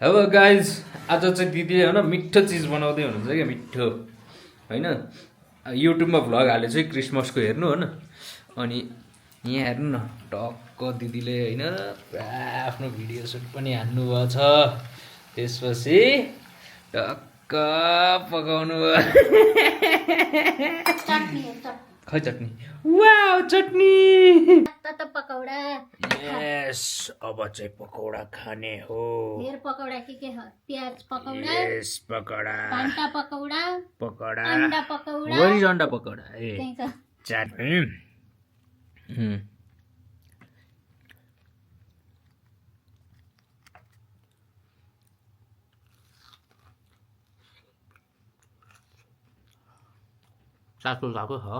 Hello guys, आज चाहिँ दिदीले होइन मिठो चिज बनाउँदै हुनुहुन्छ क्या, मिठो होइन। युट्युबमा भ्लग हाले चाहिँ क्रिसमसको हेर्नु होइन। अनि यहाँ हेर्नु न, टक्क दिदीले होइन पुरा आफ्नो भिडियो सुट पनि हान्नुभएको छ। त्यसपछि टक्क पकाउनु भयो। खै चटनी, वाउ चटनी। पकौडा यस, अब चाहिँ पकौडा खाने हो। हेर पकौडा के हो? प्याज पकौडा, यस पकौडा, भान्टा पकौडा, पकौडा, अन्डा पकौडा। वरी अन्डा पकौडा ए त्यही त। चटनी। सासु सासु हो।